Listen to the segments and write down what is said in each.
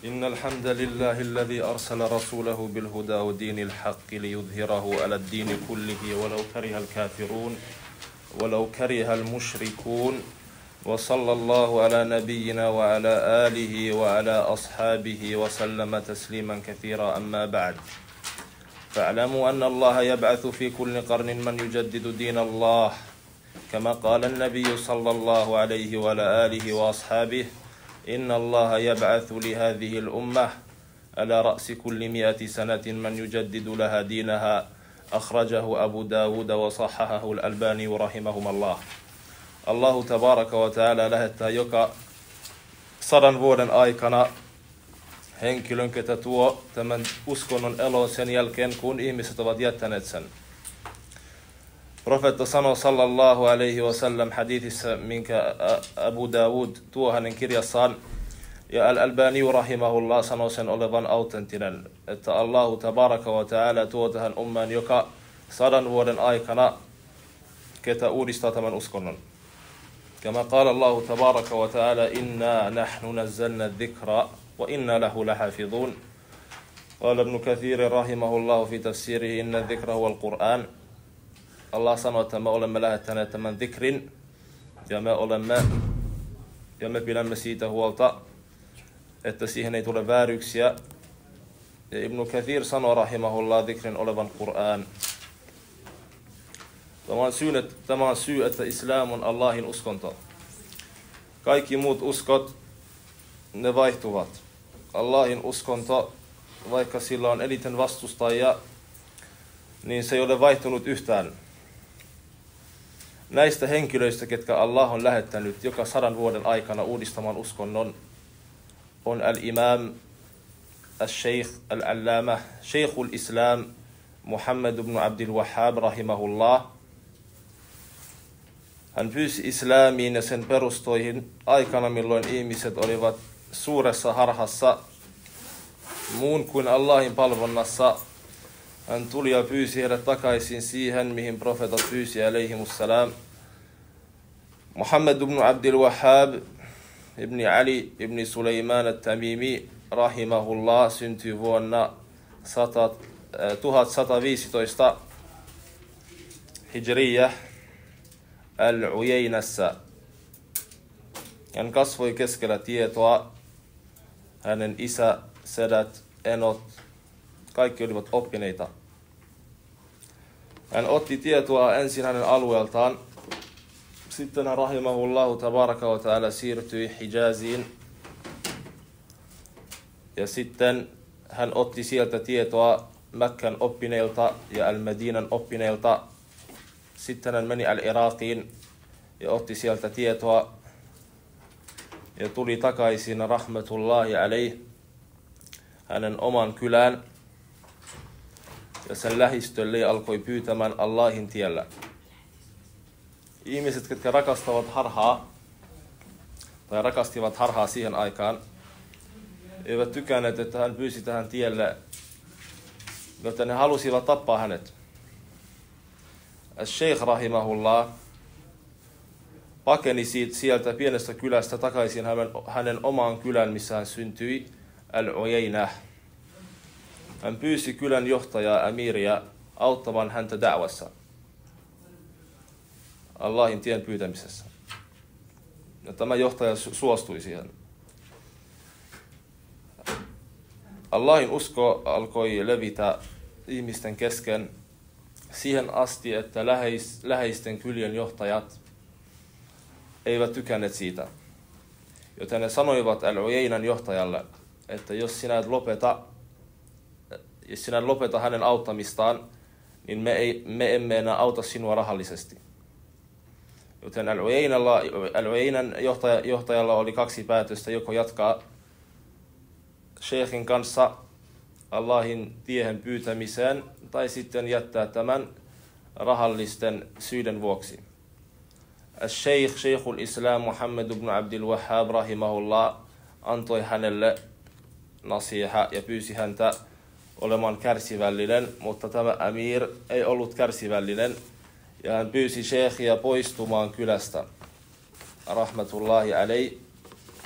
إن الحمد لله الذي أرسل رسوله بالهدى ودين الحق ليظهره على الدين كله ولو كره الكافرون ولو كره المشركون وصلى الله على نبينا وعلى آله وعلى أصحابه وسلم تسليما كثيرا أما بعد فاعلموا أن الله يبعث في كل قرن من يجدد دين الله كما قال النبي صلى الله عليه وعلى آله وأصحابه إن الله يبعث لهذه الأمة على رأس كل 100 سنة من يجدد لها دينها أخرجه أبو داود وصححه الألباني رحمهما الله. Allahu tabaraka wa ta'ala lähettää joka 100 vuoden aikana henkilön, ketä tuo tämän uskonnon eloon sen jälkeen, kun ihmiset ovat jättäneet sen. Profeetta sanoi sallallahu alaihi wasallam hadithissa, minkä Abu Dawud tuo hänen kirjassaan, ja Al-Albani rahimahullah sanoi sen olevan autenttinen, että Allahu tabaraka wa ta'ala tuo tähän ummaan joka 100 vuoden aikana, ketä uudistaa tämän uskonnon. كما قال الله تبارك وتعالى إنا نحن نزلنا الذكر وإنا له لحافظون. قال ابن كثير رحمه الله في تفسيره إن الذكر هو القرآن. Allah sanoi, että me olemme lähettäneet tämän dhikrin ja me pidämme siitä huolta, että siihen ei tule vääryyksiä. Ja Ibn Kathir sanoi rahimahullah dhikrin olevan Qur'an. Tämä on syy, että islam on Allahin uskonto. Kaikki muut uskot, ne vaihtuvat. Allahin uskonto, vaikka sillä on eniten vastustajia, niin se ei ole vaihtunut yhtään. Näistä henkilöistä, ketkä Allah on lähettänyt joka 100 vuoden aikana uudistamaan uskonnon, on al-imam, al-sheikh, al-allama, sheikhul islam, Muhammad ibn Abdul Wahhab rahimahullah. Hän pyysi islamiin ja sen perustoihin aikana, milloin ihmiset olivat suuressa harhassa, muun kuin Allahin palvonnassa. Hän tuli ja pyysi heidät takaisin siihen, mihin profeetat pyysi alaihimussalam. Muhammad ibn Abdul Wahhab ibn Ali ibn Sulaiman al-Tamimi rahimahullah syntyi vuonna 1115 hijriyah Al-Uyaynassa. Hän kasvoi keskellä tietoa. Hänen isä, sedät, enot, kaikki olivat oppineita. Hän otti tietoa ensin hänen alueeltaan. Sitten hän rahimahullahu tabaraka wa ta'ala siirtyi Hijaziin. Ja sitten hän otti sieltä tietoa Mekkan oppineilta ja Al-Madinan oppineilta. Sitten hän meni Al-Iraqiin ja otti sieltä tietoa ja tuli takaisin rahmatullahi alaih hänen oman kylään ja sen lähistölle ja alkoi pyytämään Allahin tiellä. Ihmiset, jotka rakastavat harhaa tai rakastivat harhaa siihen aikaan, eivät tykänneet, että hän pyysi tähän tielle, joten he halusivat tappaa hänet. Al-Sheikh rahimahullah pakeni sieltä pienestä kylästä takaisin hänen omaan kylään, missä hän syntyi, Al-Uyaynah. Hän pyysi kylän johtajaa, amiria, auttamaan häntä da'wassa, Allahin tien pyytämisessä. Ja tämä johtaja suostui siihen. Allahin usko alkoi levitä ihmisten kesken siihen asti, että läheisten kylien johtajat eivät tykänneet siitä. Joten he sanoivat Al-Uyaynan johtajalle, että jos sinä et lopeta hänen auttamistaan, niin me emme enää auta sinua rahallisesti. Joten Al-Uyaynan johtajalla oli 2 päätöstä, joko jatkaa sheikhin kanssa Allahin tiehen pyytämiseen, tai sitten jättää tämän rahallisten syiden vuoksi. Al-Sheikh, Sheikhul Islam Muhammad ibn Abdul Wahhab rahimahullah antoi hänelle nasiha ja pyysi häntä olemaan kärsivällinen, mutta tämä amir ei ollut kärsivällinen ja hän pyysi sheikhia poistumaan kylästä rahmatullahi alaih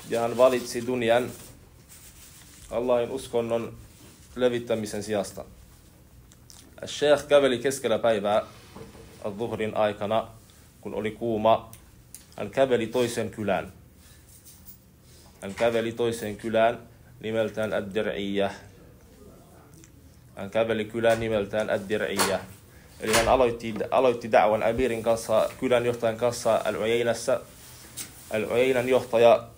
ja hän valitsi dunjan Allahin uskonnon levittämisen sijasta. Sheikh käveli keskellä päivää al-Dhuhrin aikana, kun oli kuuma. Hän käveli toiseen kylään. Hän käveli toiseen kylään nimeltään Ad-Dir'iyah. Hän käveli kylään nimeltään Ad-Dir'iyah. Eli hän aloitti da'wan amirin kanssa, kylänjohtajan kanssa Al-Uyaynassa. Al-Uyaynan johtaja,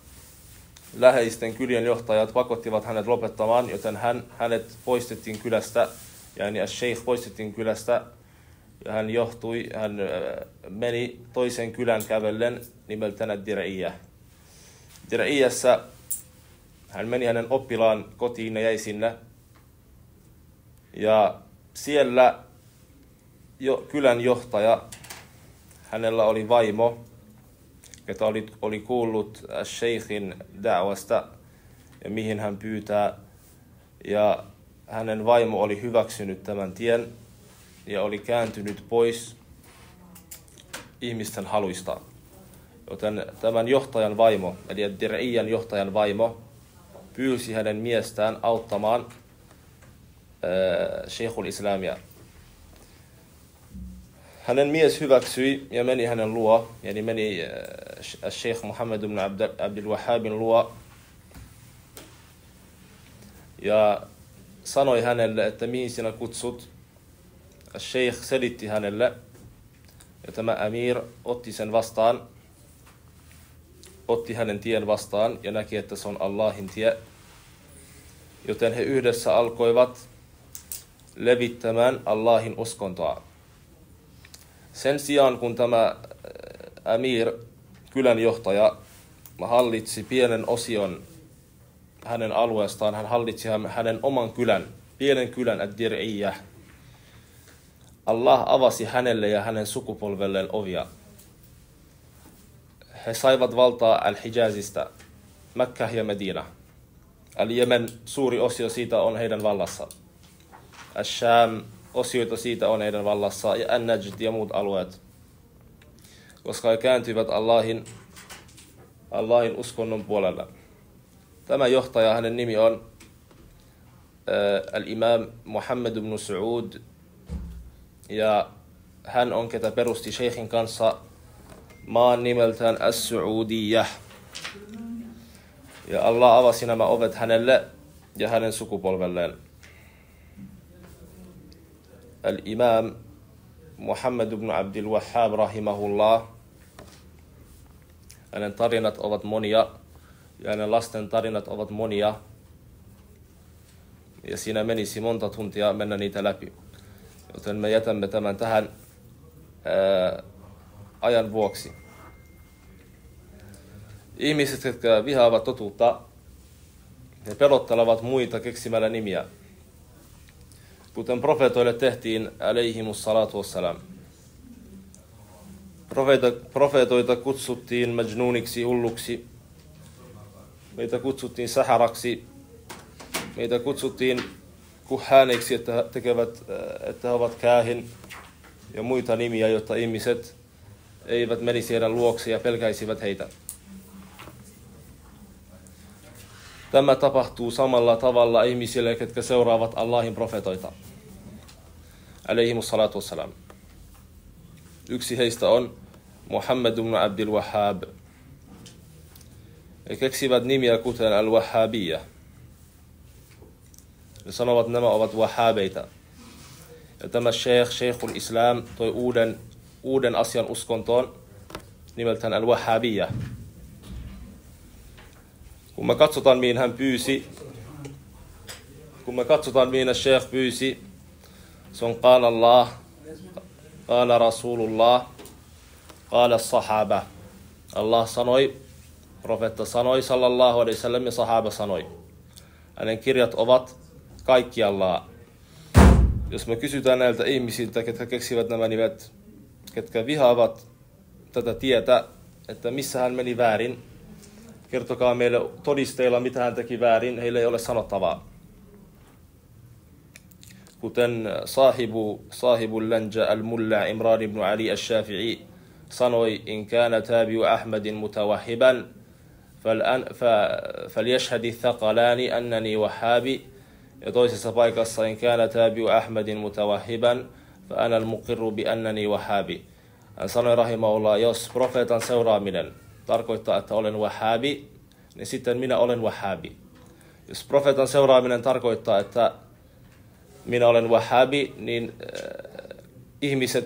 läheisten kylien johtajat pakottivat hänet lopettamaan, joten hänet poistettiin kylästä. Yani al-Sheikh poistettiin kylästä. Ja hän meni toisen kylän kävellen nimeltään Ad-Dir'iyah. Dir'iyassa hän meni hänen oppilaan kotiin ja jäi sinne. Ja siellä kylän johtaja, hänellä oli vaimo, joka oli kuullut Sheikhin da'wasta ja mihin hän pyytää. Ja hänen vaimo oli hyväksynyt tämän tien ja oli kääntynyt pois ihmisten haluista. Joten tämän johtajan vaimo, eli Ad-Dir'iyan johtajan vaimo, pyysi hänen miestään auttamaan Sheikhul Islamia. Hänen mies hyväksyi ja meni hänen luo, eli meni Sheikh Muhammad ibn Abdul Wahhabin luo ja sanoi hänelle, että mihin sinä kutsut. Sheikh selitti hänelle ja tämä Amir otti sen vastaan, otti hänen tien vastaan ja näki, että se on Allahin tie. Joten he yhdessä alkoivat levittämään Allahin uskontoa. Sen sijaan, kun tämä Amir, kylän johtaja, hallitsi pienen osion hänen alueestaan, hän hallitsi hänen oman kylän, pienen kylän Ad-Dir'iyah. Allah avasi hänelle ja hänen sukupolvelleen ovia. He saivat valtaa Al-Hijazista, Mekkah ja Medina. Al-Jemen, suuri osio siitä on heidän vallassa. Al-Sham, osioita siitä on heidän vallassa, ja An-Najd ja muut alueet. Koska he kääntyivät Allahin uskonnon puolelle. Tämä johtaja, hänen nimi on Al-Imam Muhammad ibn Saud, ja hän on, ketä perusti Sheikhin kanssa maan nimeltään As-Saudiyah. Ja Allah avasi nämä ovet hänelle ja hänen sukupolvelleen. Al-Imam Muhammad ibn Abdul Wahhab rahimahullah. Hänen tarinat ovat monia ja hänen lasten tarinat ovat monia. Ja siinä menisi monta tuntia mennä niitä läpi. Joten me jätämme tämän tähän ajan vuoksi. Ihmiset, jotka vihaavat totuutta, he pelottelevat muita keksimällä nimiä. Kuten profeetoille tehtiin, alaihimus salatu wassalam. Profeetoita kutsuttiin majnuniksi, hulluksi. Meitä kutsuttiin saharaksi. Meitä kutsuttiin kuhaaneiksi, että he ovat käähin ja muita nimiä, jotta ihmiset eivät menisi heidän luokse ja pelkäisivät heitä. Tämä tapahtuu samalla tavalla ihmisille, jotka seuraavat Allahin profeetoita. Alaihimus salatu wassalam. Yksi heistä on Muhammad ibn Abdul Wahhab. He keksivät nimiä kuten Al-Wahhabiyah. He sanovat, että nämä ovat wahhabeita. Ja tämä Sheikhul Islam toi uuden asian uskontoon nimeltään Al-Wahhabiyah. Kun me katsotaan, mihin hän pyysi, mihin Sheikh pyysi, se on qala Allah, qala Rasulullah, qala sahaba. Allah sanoi, profeetta sanoi, sallallahu alaihi wasallam, ja sahaba sanoi. Hänen kirjat ovat kaikkialla. Jos me kysytään näiltä ihmisiltä, ketkä keksivät nämä nimet, ketkä vihaavat tätä tietä, että missä hän meni väärin, kertokaa meille todisteilla, mitä hän teki väärin, heille ei ole sanottavaa. Kuten sahibul lanja al-mulla Imran ibn Ali al-Shafi'i sanoi, in kana tabi'u Ahmadin mutawahhiban, فليشهد الثقلان أنني وهابي. Ja toisessa paikassa in kana tabi'u Ahmadin mutawahhiban fa ana al-muqirru bi annani wahhabi. Hän sanoi rahimahullah, jos profeetan seuraaminen tarkoittaa, että olen wahhabi, niin sitten minä olen wahhabi. Jos profeetan seuraaminen tarkoittaa, että minä olen wahhabi, niin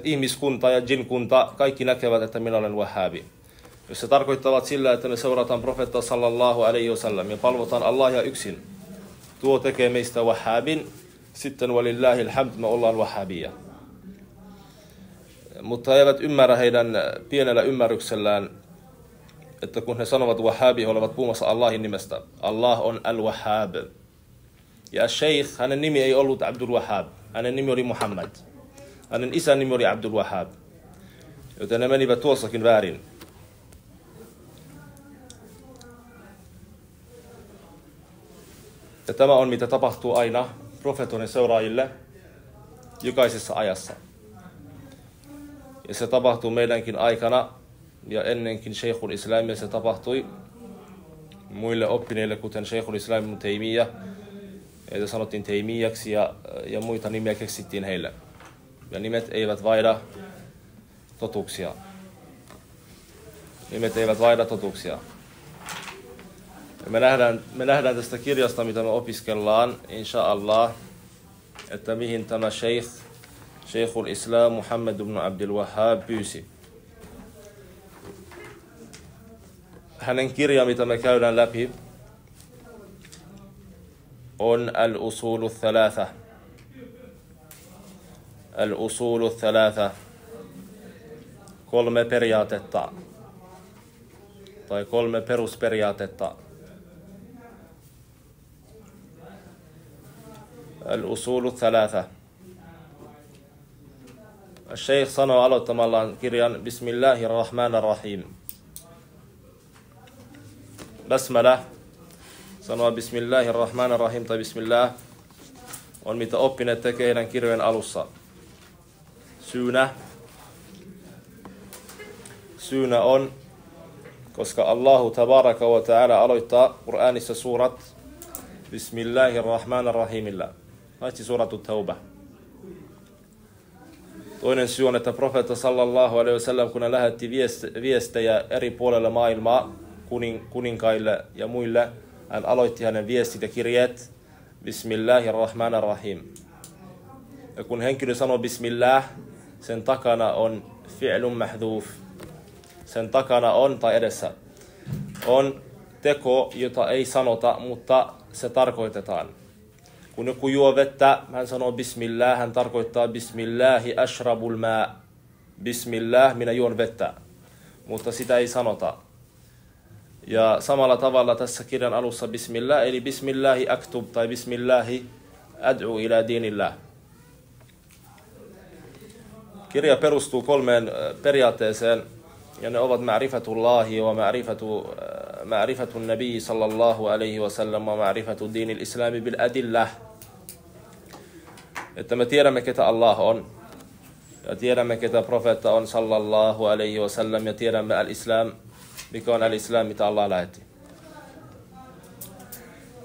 ihmiskunta ja jinkunta kaikki näkevät, että minä olen wahhabi. Jos se tarkoittavat sillä, että me seurataan profeettaa sallallahu alaihi wasallam ja palvotaan Allahia yksin, tuo tekee meistä wahhabin, sitten walillahil hamd me ollaan wahhabia. Mutta he eivät ymmärrä heidän pienellä ymmärryksellään, että kun he sanovat wahhabi, he olevat puhumassa Allahin nimestä. Allah on al-Wahhab. Ja Sheikh, hänen nimi ei ollut Abdul Wahhab. Hänen nimi oli Muhammad. Hänen isän nimi oli Abdul Wahhab. Joten ne menivät tuossakin väärin. Ja tämä on mitä tapahtuu aina profeetoiden seuraajille jokaisessa ajassa. Ja se tapahtuu meidänkin aikana ja ennenkin Sheikhul Islamia se tapahtui muille oppineille, kuten Sheikhul Islam ibn Taymiyah. Heitä sanottiin Taymiyaksi ja muita nimiä keksittiin heille. Ja nimet eivät vaihda totuuksia. Nimet eivät vaihda totuuksia. Ja me nähdään tästä kirjasta, mitä me opiskellaan, insha Allah, että mihin tämä Sheikhul Islam Muhammad ibn Abdul Wahhab pyysi. Hänen kirja, mitä me käydään läpi, on al-usulu thalatha. Al-usulu thalatha. 3 periaatetta. Tai 3 perusperiaatetta. Al-usulu thalatha. Sheikh sanoo aloittamallaan kirjan Bismillahirrahmanirrahim. Basmala sanoo Bismillahirrahmanirrahim tai Bismillah on mitä oppineet tekee heidän kirjojen alussa. Syynä on, koska Allahu tabaraka wa ta'ala aloittaa Qur'anissa suurat Bismillahirrahmanirrahimilla. Paitsi suuratu Tauba. Toinen syy on, että profeetta sallallahu alaihi wasallam, kun hän lähetti viestejä eri puolella maailmaa kuninkaille ja muille, hän aloitti hänen viestit ja kirjeet Bismillahirrahmanirrahim. Ja kun henkilö sanoo Bismillah, sen takana on fi'lun mahdhuf. Sen takana on, tai edessä, on teko, jota ei sanota, mutta se tarkoitetaan. Kun joku juo vettä, hän sanoo Bismillah, hän tarkoittaa Bismillahi ashrabul maa. Bismillah, minä juon vettä. Mutta sitä ei sanota. Ja samalla tavalla tässä kirjan alussa Bismillah, eli Bismillahi aktub tai Bismillahi ad'u ila dinillah. Kirja perustuu 3 periaatteeseen, ja ne ovat ma'rifatullahi wa ma'rifatun nabi sallallahu alaihi wa sallam wa ma'rifatu dinil islami bil adillah. Että me tiedämme, ketä Allah on, ja tiedämme, ketä profeetta on sallallahu alaihi wa sallam, ja tiedämme al-islam, mikä on al-islam, mitä Allah lähetti.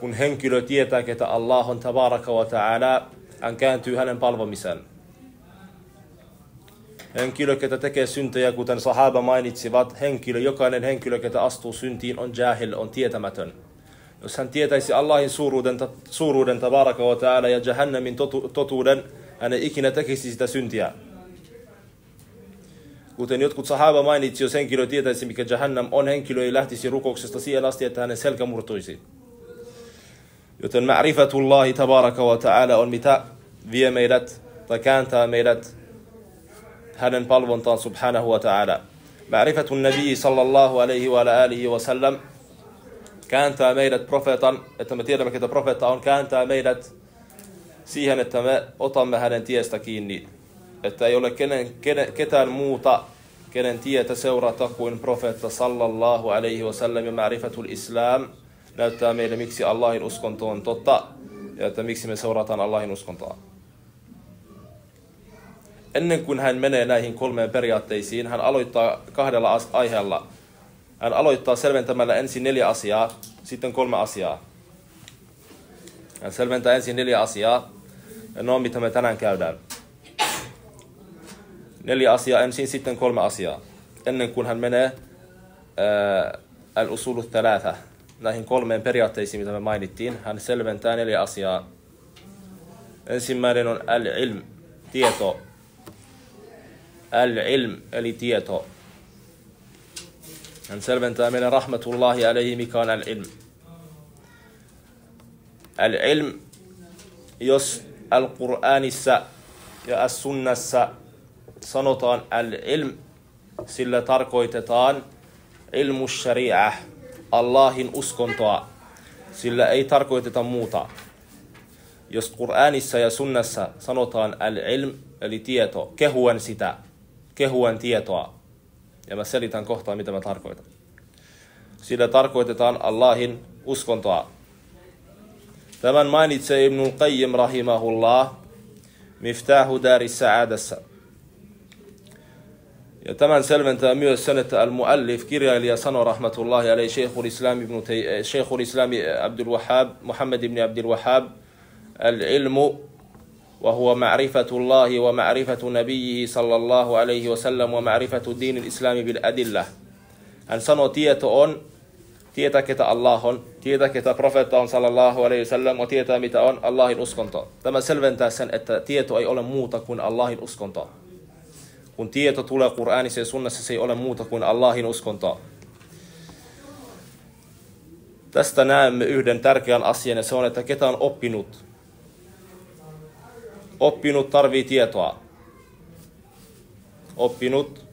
Kun henkilö tietää, ketä Allah on tabaraka wa ta'ala, hän kääntyy hänen palvomiseen. Henkilö, ketä tekee syntejä, kuten sahaba mainitsivat, jokainen henkilö, ketä astuu syntiin, on jahil, on tietämätön. Jos hän tietäisi Allahin suuruuden tabaraka wa ta'ala ja jahannamin totuuden, hän ei ikinä tekisi sitä syntiä. Kuten jotkut sahaba mainitsi, jos henkilö tietäisi, mikä jahannam on, henkilö ei lähtisi rukouksesta siihen asti, että hänen selkä murtuisi. Joten ma'rifatullahi tabaraka wa ta'ala on mitä vie meidät tai kääntää meidät hänen palvontaan subhanahu wa ta'ala. Ma'rifatun nabi sallallahu alaihi wa alihi wa sallam kääntää meidät profeetan, että me tiedämme, ketä profeetta on, kääntää meidät siihen, että me otamme hänen tiestä kiinni. Että ei ole ketään muuta, kenen tietä seurata kuin profeetta sallallahu alaihi wa sallam, ja ma'rifatul islam näyttää meille, miksi Allahin uskonto on totta ja että miksi me seurataan Allahin uskontoa. Ennen kuin hän menee näihin 3 periaatteisiin, hän aloittaa 2 aiheella. Hän aloittaa selventämällä ensin 4 asiaa, sitten 3 asiaa. Hän selventää ensin 4 asiaa, ja ne on mitä me tänään käydään. 4 asiaa ensin, sitten 3 asiaa. Ennen kuin hän menee al-usulu thalatha, näihin 3 periaatteisiin, mitä me mainittiin, hän selventää 4 asiaa. Ensimmäinen on al-ilm, tieto. Al-ilm, eli tieto. Hän selventää meille rahmatullahi alayhi, mikä on al-ilm. Al-ilm, jos al-Qur'anissa ja as-sunnassa sanotaan al-ilm, sillä tarkoitetaan ilmu shari'ah, Allahin uskontoa. Sillä ei tarkoiteta muuta. Jos Qur'anissa ja sunnassa sanotaan al-ilm, eli tieto, kehuen sitä, kehuen tietoa. Ja mä selitän kohtaa, mitä mä tarkoitan. Sillä tarkoitetaan Allahin uskontoa. Tämän mainitsee Ibnul Qayyim rahimahullah Miftahu Daris Sa'adassa. Ja tämän selventää myös sen, että al-muallif, kirjailija, sanoo rahmatullahi alayhi Sheikhul Islam Abdul Wahhab, Muhammad ibn Abdul Wahhab, al-ilmu wa huwa ma'rifatullahi wa ma'rifatu nabiyyihi sallallahu alayhi wa sallam wa ma'rifatu diinil islami bil adillah. Hän sanoo, tieto on tietää, ketä Allah on, tietää, ketä profeetta on sallallahu alayhi wa sallam, ja tietää, mitä on Allahin uskonto. Tämä selventää sen, että tieto ei ole muuta kuin Allahin uskonto. Kun tieto tulee Qur'anissa ja sunnassa, se ei ole muuta kuin Allahin uskonto. Tästä näemme yhden tärkeän asian, ja se on, että ketä on oppinut. Oppinut tarvii tietoa. Oppinut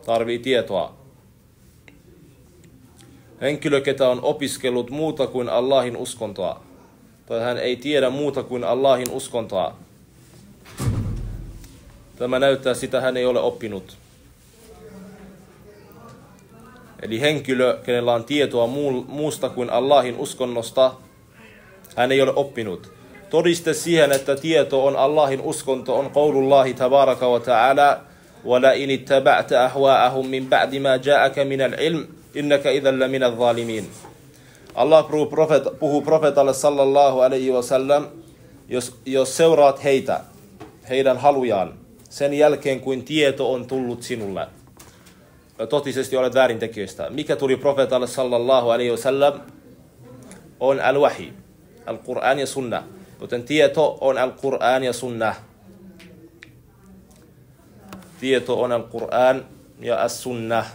tarvii tietoa. Henkilö, ketä on opiskellut muuta kuin Allahin uskontoa, tai hän ei tiedä muuta kuin Allahin uskontoa, tämä näyttää sitä, hän ei ole oppinut. Eli henkilö, kenellä on tietoa muusta kuin Allahin uskonnosta, hän ei ole oppinut. Todiste siihen, että tieto on Allahin uskonto, on qaulullahi tabaraka wa ta'ala, وَلَئِنِ اتَّبَعْتَ أَهْوَاءَهُمْ مِنْ بَعْدِ مَا جَاءَكَ مِنَ الْعِلْمِ إِنَّكَ إِذًا لَمِنَ الظَّالِمِينَ. Allah puhuu profetalle sallallahu alaihi wa sallam, jos seuraat heitä, heidän halujaan, sen jälkeen kuin tieto on tullut sinulle, totisesti olet väärintekijöistä. Mikä tuli profetalle sallallahu alaihi wa sallam? On al-wahi, al-Qur'an ja sunnah. Joten tieto on al-Qur'an ja sunnah. Tieto on al-Qur'an ja as-sunnah.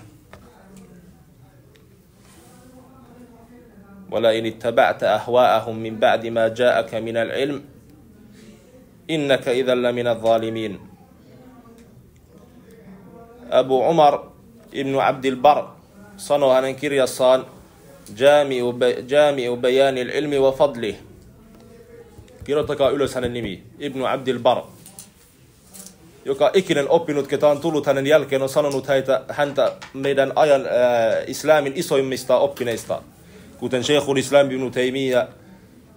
وَلَئِنِ اتَّبَعْتَ أَهْوَاءَهُمْ مِنْ بَعْدِ مَا جَاءَكَ مِنَ الْعِلْمِ إِنَّكَ إِذًا لَمِنَ الظَّالِمِينَ. Abu Umar ibn Abdul Bar sanoo hänen kirjassaan Jami'u Bayanil Ilmi wa Fadlih. Kirjoittakaa ylös hänen nimi, Ibn Abdul Bar. Joka ikinen oppinut, ketä on tullut hänen jälkeen, on sanonut häntä meidän ajan islamin isoimmista oppineista. Kuten Sheikhul Islam ibn Taymiyyah,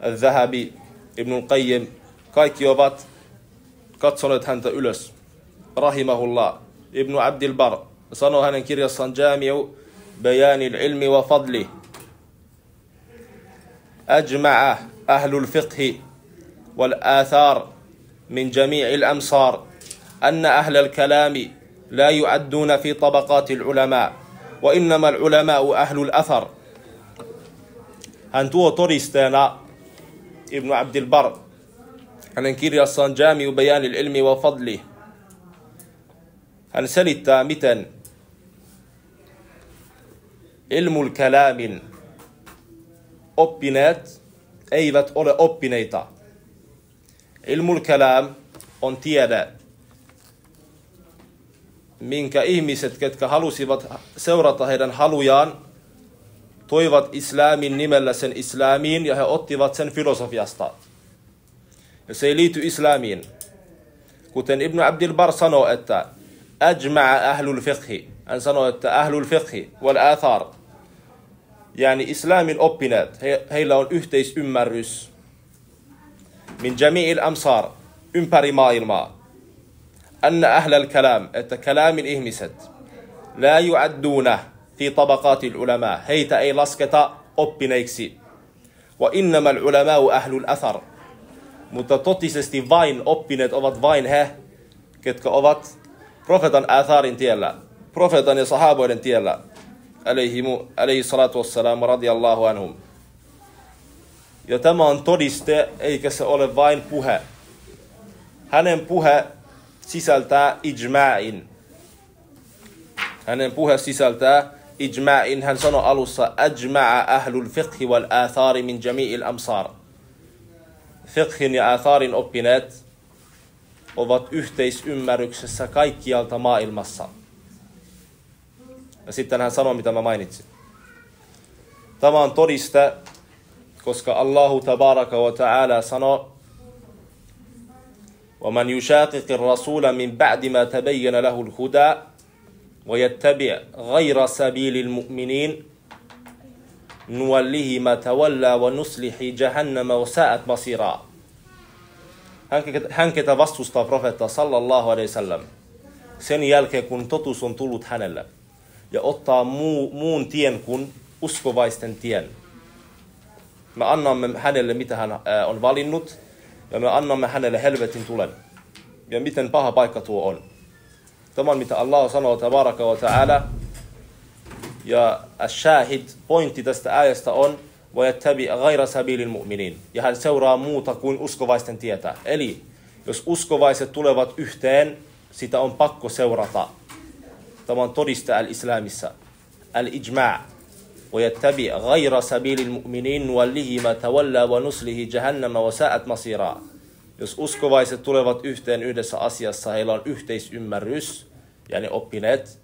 al-Dhahabi, Ibnul Qayyim, kaikki ovat katsoneet häntä ylös. Rahimahullah. Ibn Abdul Bar sanoo hänen kirjassaan Jami'u Bayanil Ilmi wa Fadlih. Ajma'a ahlul fiqhi wal athar min jami'il amsar anna ahlal kalami la yu'adduna fi tabaqatil ulama wa innama al ulama'u ahlul athar. Hän tuo todisteena Ibn Abdul Bar hänen kirjassaan Jami'u Bayanil Ilmi wa Fadlih. Hän selittää, miten ilmul kalaamin oppineet eivät ole oppineita. Ilmul kalaam on tiede, minkä ihmiset, ketkä halusivat seurata heidän halujaan, toivat islamin nimellä sen islamiin, ja he ottivat sen filosofiasta. Ja se ei liity islamiin. Kuten Ibn Abdul Bar sanoo, että ajma'a ahlul fiqhi. Hän sanoo, että ahlul fiqhi wal athar. Yani islamin oppineet, heillä on yhteisymmärrys. Min jami'il amsar, ympäri maailmaa. Anna ahlal kalam, että kalamin ihmiset, la yu'adduna, fi tabaqatil ulama. Heitä ei lasketa oppineiksi. Wa innamal ulamau ahlul athar. Mutta totisesti vain oppineet ovat vain he, ketkä ovat profeetan atharin tiellä, profeetan ja sahaboiden tiellä, alaihi salatu wassalam radiyallahu anhum. Ja tämä on todiste, eikä se ole vain puhe. Hänen puhe sisältää ijma'in. Hän sanoi alussa, ajma'a ahlul fiqhi wal athari min jami'il amsar. Fiqhin ja atharin oppineet ovat yhteisymmärryksessä kaikkialta maailmassa. Ja sitten hän sanoi, mitä mä mainitsin. Tämä on todiste, koska Allahu tabaraka wa ta'ala sanoi, وَمَنْ يُشَاقِقِ الرَّسُولَ مِنْ بَعْدِ مَا تَبَيَّنَ لَهُ الْهُدَى وَيَتَّبِعْ غَيْرَ سَبِيلِ الْمُؤْمِنِينَ نُوَلِّهِ مَا تَوَلَّى وَنُصْلِحِ جَهَنَّمَ وَسَاءَتْ مَصِيرًا. Hän, ketä vastustaa profeettaa sallallahu alaihi wasallam, sen jälkeen kun totuus on tullut hänelle, ja ottaa muun tien kuin uskovaisten tien. Me annamme hänelle, mitä hän on valinnut, ja me annamme hänelle helvetin tulen. Ja miten paha paikka tuo on. Tämä on, mitä Allah sanoo tabaraka wa ta'ala. Ja ash-shahid, pointti tästä ayasta on, وَيَتَّبِعْ غَيْرَ سَبِيلِ الْمُؤْمِنِينَ. Ja hän seuraa muuta kuin uskovaisten tietä. Eli, jos uskovaiset tulevat yhteen, sitä on pakko seurata. Tämä on todiste al-islamissa. Al-ijma'. وَيَتَّبِعْ غَيْرَ سَبِيلِ الْمُؤْمِنِينَ نُوَلِّهِ مَا تَوَلَّى وَنُصْلِهِ جَهَنَّمَ وَسَاءَتْ مَصِيرًا. Jos uskovaiset tulevat yhteen yhdessä asiassa, heillä on yhteisymmärrys, ja ne oppineet,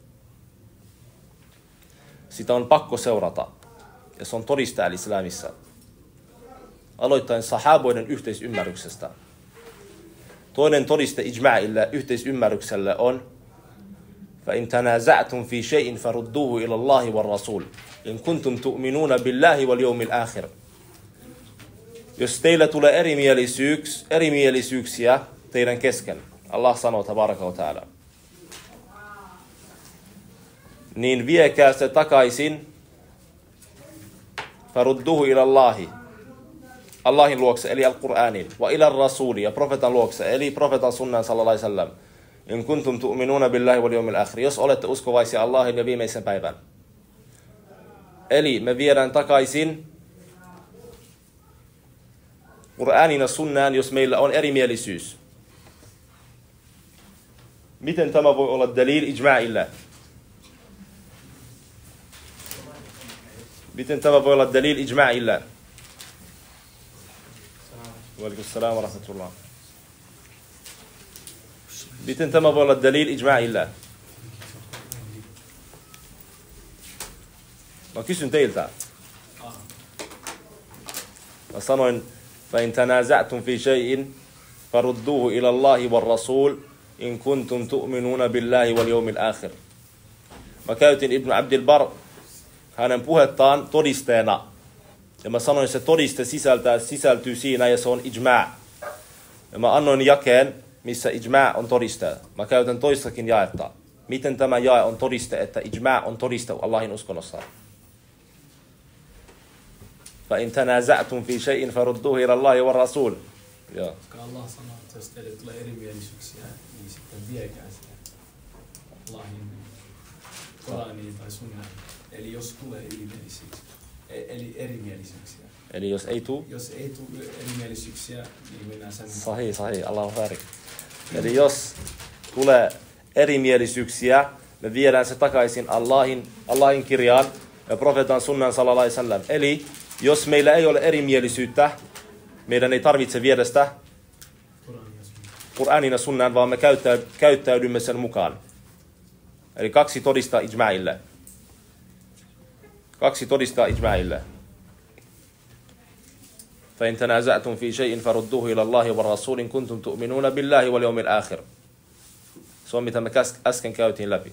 sitä on pakko seurata. Ja se on todiste al-islamissa. Aloittaen sahaboiden yhteisymmärryksestä. Toinen todiste ijma'ille, yhteisymmärrykselle on فَإِنْ تَنَازَعْتُمْ فِي شَيْءٍ فَرُدُّوهُ إِلَى اللَّهِ وَالرَّسُولِ إِنْ كُنْتُمْ تُؤْمِنُونَ بِاللَّهِ وَالْيَوْمِ الْآخِرِ. Jos teillä tulee erimielisyyksiä teidän kesken, Allah sanoo tabaraka wa ta'ala, niin viekää se takaisin farudduhu ila Allahi, Allahin luokse, eli al-Qur'anin, wa ila rasuli, ja profetan luokse, eli profetan sunnan sallallahu alaihi wasallam. In kuntum tu'minuna billahi wal yawmil akhir, jos olette uskovaisia Allahin ja viimeisen päivän. Eli me viedään takaisin Qur'anin ja sunnaan, jos meillä on erimielisyys. Miten tämä voi olla dalil ijma'ille? Miten tämä voi olla dalil ijma'ille? Waalaikumsalam wa rahmatullah. Miten tämä voi olla dalil ijma'ille? Mä kysyn teiltä. Mä sanoin, فَإِنْ تَنَازَعْتُمْ فِي شَيْءٍ فَرُدُّوهُ إِلَى اللَّهِ وَالرَّسُولِ إِنْ كُنْتُمْ تُؤْمِنُونَ بِاللَّهِ وَالْيَوْمِ الْآخِرِ. Mä käytin Ibn Abdil Bar hänen puhettaan todisteena. Ja mä sanoin, että se todiste sisältyy siinä ja se on ijma'. Ja mä annoin jakeen, missä ijma' on todiste. Mä käytän toistakin jaetta. Miten tämä jae on todiste, että ijma' on todiste Allahin uskonnossa? فَإِنْ تَنَازَعْتُمْ فِي شَيْءٍ فَرُدُّوهُ إِلَى اللَّهِ وَالرَّسُولِ. Allah sanoo, että jos teille tulee erimielisyyksiä, niin sitten viekää sitä Allahin Koraniin tai sunnaan. Eli jos tulee erimielisyyksiä. Eli jos ei tule erimielisyyksiä, niin mennään sen. Sahih, Allahu väärin. Eli jos tulee erimielisyyksiä, me viedään se takaisin Allahin kirjaan ja profeetan sunnan sallallahu alaihi wasallam. Eli jos meillä ei ole erimielisyyttä, meidän ei tarvitse viedä sitä Qur'anin ja sunnan, vaan me käyttäydymme sen mukaan. Eli kaksi todistaa ijma'ille. فَإِنْ تَنَازَعْتُمْ فِي شَيْءٍ فَرُدُّوهُ إِلَى اللَّهِ وَالرَّسُولِ إِنْ كُنْتُمْ تُؤْمِنُونَ بِاللَّهِ وَالْيَوْمِ الْآخِرِ. Se on mitä me äsken käytiin läpi.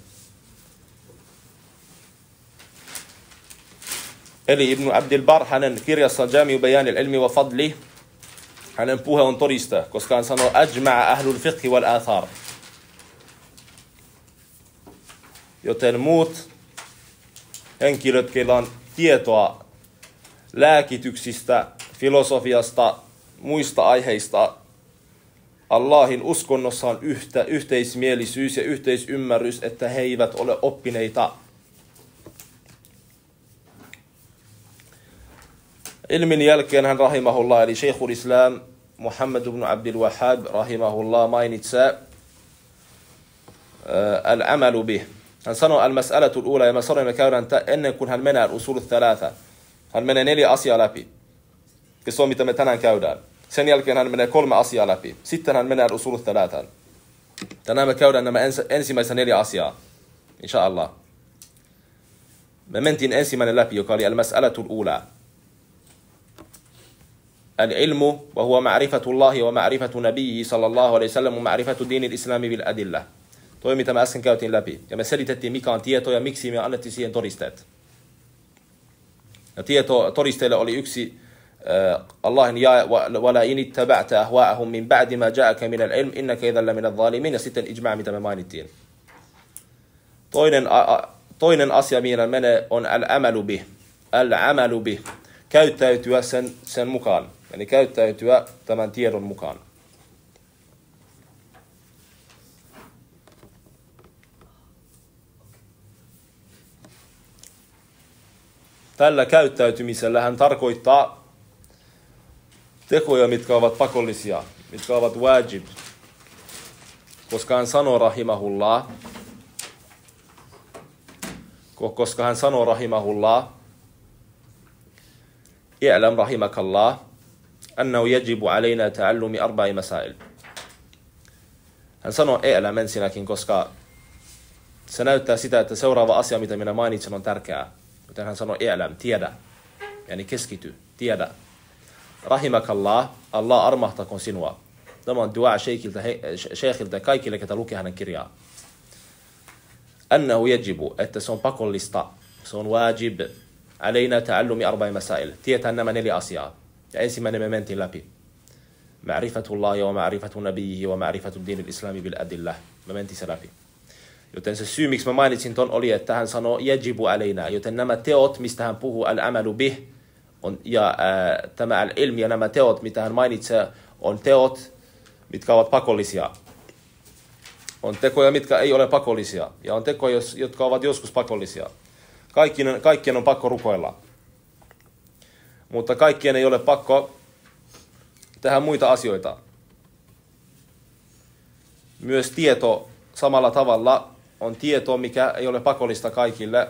Eli Ibn Abdil Bar, hänen kirjassaan Jami'u Bayanil Ilmi wa Fadli, hänen puhe on todiste, koska hän sanoo ajma'a ahlul fiqhi wal athar. Joten muut henkilöt, keillä on tietoa lääkityksistä, filosofiasta, muista aiheista. Allahin uskonnossa on yhteismielisyys ja yhteisymmärrys, että he eivät ole oppineita. Ilmin jälkeen hän rahimahullah, eli Sheikhul Islam Muhammad ibn Abdul Wahhab rahimahullah mainitsee al-amalu bih. Hän sanoo al-mas'alatul ula, ja me sanoimme käydään ennen kuin hän menee usul thalatha. Hän menee 4 asiaa läpi. Ja se on mitä me tänään käydään. Sen jälkeen hän menee 3 asiaa läpi. Sitten hän menee usul thalathan. Tänään me käydään nämä ensimmäiset 4 asiaa. Inshallah. Me mentiin ensimmäinen läpi, joka oli al-mas'alatul ula. العلم وهو معرفة الله ومعرفة نبيه صلى الله عليه وسلم ومعرفة دين الإسلام بالأدلة. Toi mitä me äsken käytiin läpi. Ja me selitettiin mikä on tieto ja miksi me annettiin siihen todisteet. Ja tieto todisteille oli yksi Allahin ja wala in ittaba'ta ahwa'ahum min ba'di ma ja'aka min al-ilm innaka idhan la min adh-dhalimin, ja sitten ijma' mitä me mainittiin. Toinen asia mihin menee on al-amalu bih. Al-amalu bih. Käyttäytyä sen mukaan. Eli käyttäytyä tämän tiedon mukaan. Tällä käyttäytymisellä hän tarkoittaa tekoja, mitkä ovat pakollisia, mitkä ovat wajib. Koska hän sanoo rahimahullah, i'lam rahimakallah, annahu yajibu alayna ta'allumi 4 masail. Hän sanoo i'lam ensinnäkin, koska se näyttää sitä, että seuraava asia, mitä minä mainitsen, on tärkeää. Joten hän sanoo i'lam, tiedä. Yani keskity, tiedä. Rahimakallah, Allah armahtakoon sinua. Tämä on dua sheikhiltä kaikille, ketä lukee hänen kirjaa. Annahu yajibu, että se on pakollista, se on wajib. Alayna ta'allumi 4 masail. Tietää nämä 4 asiaa. Ja ensimmäinen me mentiin läpi. Ma'rifatullahi wa ma'rifatu nabiyhi wa ma'rifatu din al-islami bil adillah. Me mentiin se läpi. Joten se syy, miksi mä mainitsin ton, oli, että hän sanoo yajibu alayna. Joten nämä teot, mistä hän puhuu al-amalu bih, ja tämä al-ilmi ja nämä teot, mitä hän mainitsee, on teot, mitkä ovat pakollisia. On tekoja, mitkä ei ole pakollisia. Ja on tekoja, jotka ovat joskus pakollisia. Kaikkien on pakko rukoilla. Mutta kaikkien ei ole pakko tehdä muita asioita. Myös tieto samalla tavalla on tieto, mikä ei ole pakollista kaikille.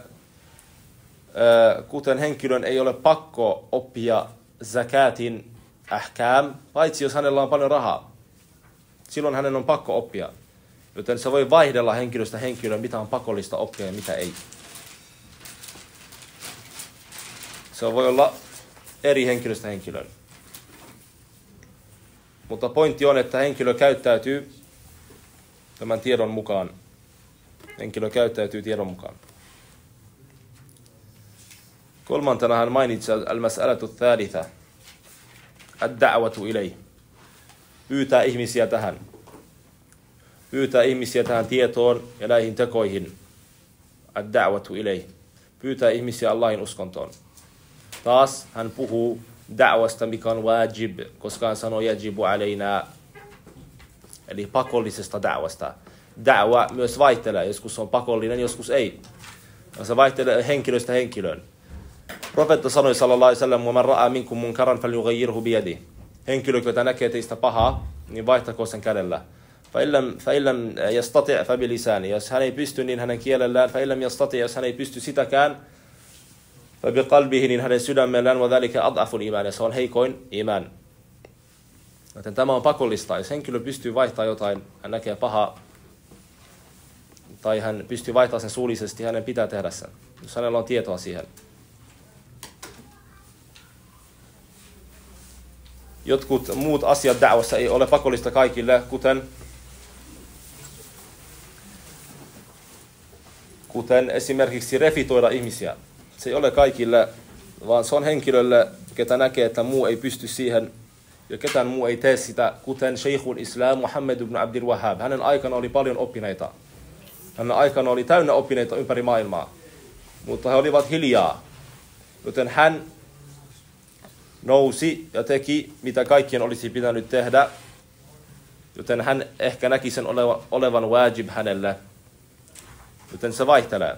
Kuten henkilön ei ole pakko oppia zakatin ahkam, paitsi jos hänellä on paljon rahaa. Silloin hänen on pakko oppia. Joten se voi vaihdella henkilöstä henkilöön, mitä on pakollista oppia ja mitä ei. Se voi olla eri henkilöstä henkilöön. Mutta pointti on, että henkilö käyttäytyy tämän tiedon mukaan. Henkilö käyttäytyy tiedon mukaan. Kolmantena hän mainitsi al-mas'alatu thalitha. Ad-da'watu ilayh. Pyytää ihmisiä tähän. Pyytää ihmisiä tähän tietoon ja näihin tekoihin. Ad-da'watu ilayh. Pyytää ihmisiä Allahin uskontoon. Taas hän puhuu da'wasta, mikä on wajib, koska hän sanoo yajibu alayna. Eli pakollisesta da'wasta. Da'wa myös vaihtelee. Joskus on pakollinen, joskus ei. Se vaihtelee henkilöstä henkilöön. Profeetta sanoi sallallahu alaihi wasallam, "Man ra'a minkum munkaran falyughayyirhu bi yadihi." Henkilö, joka näkee teistä pahaa, niin vaihtakoon sen kädellä. Fa illam yastati' fa bi lisani. Jos hän ei pysty, niin hänen kielellään. Fa illam yastati', jos hän ei pysty sitäkään, fa bi qalbihi, niin hänen sydämellään. Wa dhalika ad'afu al-iman. Se on heikoin iman. Joten tämä on pakollista. Jos henkilö pystyy vaihtamaan jotain, hän näkee pahaa, tai hän pystyy vaihtamaan sen suullisesti, hänen pitää tehdä sen. Jos hänellä on tietoa siihen. Jotkut muut asiat da'wassa ei ole pakollista kaikille, kuten esimerkiksi refitoida ihmisiä. Se ei ole kaikille, vaan se on henkilölle, ketä näkee, että muu ei pysty siihen, ja ketään muu ei tee sitä, kuten Sheikhul Islam Muhammad ibn Abdul Wahhab. Hänen aikana oli paljon oppineita. Hänen aikana oli täynnä oppineita ympäri maailmaa. mutta he olivat hiljaa. Joten hän nousi ja teki, mitä kaikkien olisi pitänyt tehdä. Joten hän ehkä näki sen olevan wajib hänelle. Joten se vaihtelee.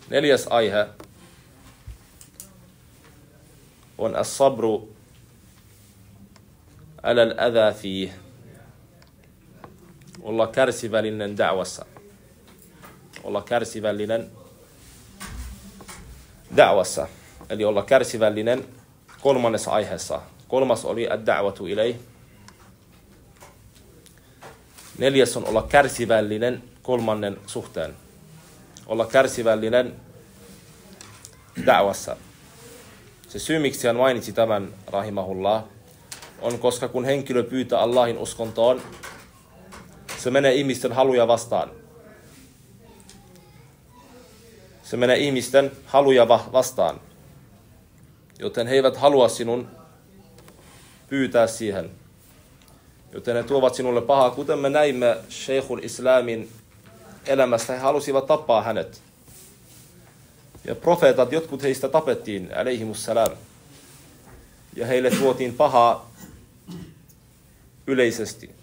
4. aihe on as-sabru ala al-adha fihi. Olla kärsivällinen da'wassa. Olla kärsivällinen da'wassa. Eli olla kärsivällinen 3. aiheessa. 3. oli ad-da'watu ilayh. 4. on olla kärsivällinen 3. suhteen. Olla kärsivällinen da'wassa. Se syy, miksi hän mainitsi tämän, rahimahullah, on koska kun henkilö pyytää Allahin uskontoon, se menee ihmisten haluja vastaan. Se menee ihmisten haluja vastaan. Joten he eivät halua sinun pyytää siihen. Joten he tuovat sinulle pahaa, kuten me näimme Sheikhul Islamin elämästä. He halusivat tappaa hänet. Ja profeetat, jotkut heistä tapettiin, alaihimussalam. Ja heille tuotiin pahaa yleisesti,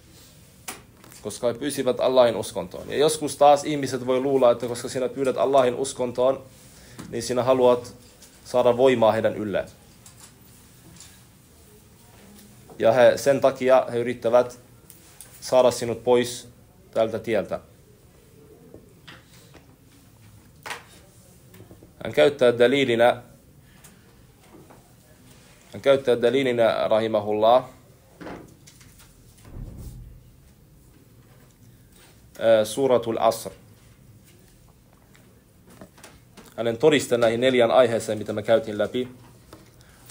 koska he pyysivät Allahin uskontoon. Ja joskus taas ihmiset voi luulla, että koska sinä pyydät Allahin uskontoon, niin sinä haluat saada voimaa heidän ylleen. Ja sen takia he yrittävät saada sinut pois tältä tieltä. Hän käyttää daliilinä rahimahullah suuratul Asr. Hänen todiste näihin 4 aiheeseen, mitä me käytiin läpi,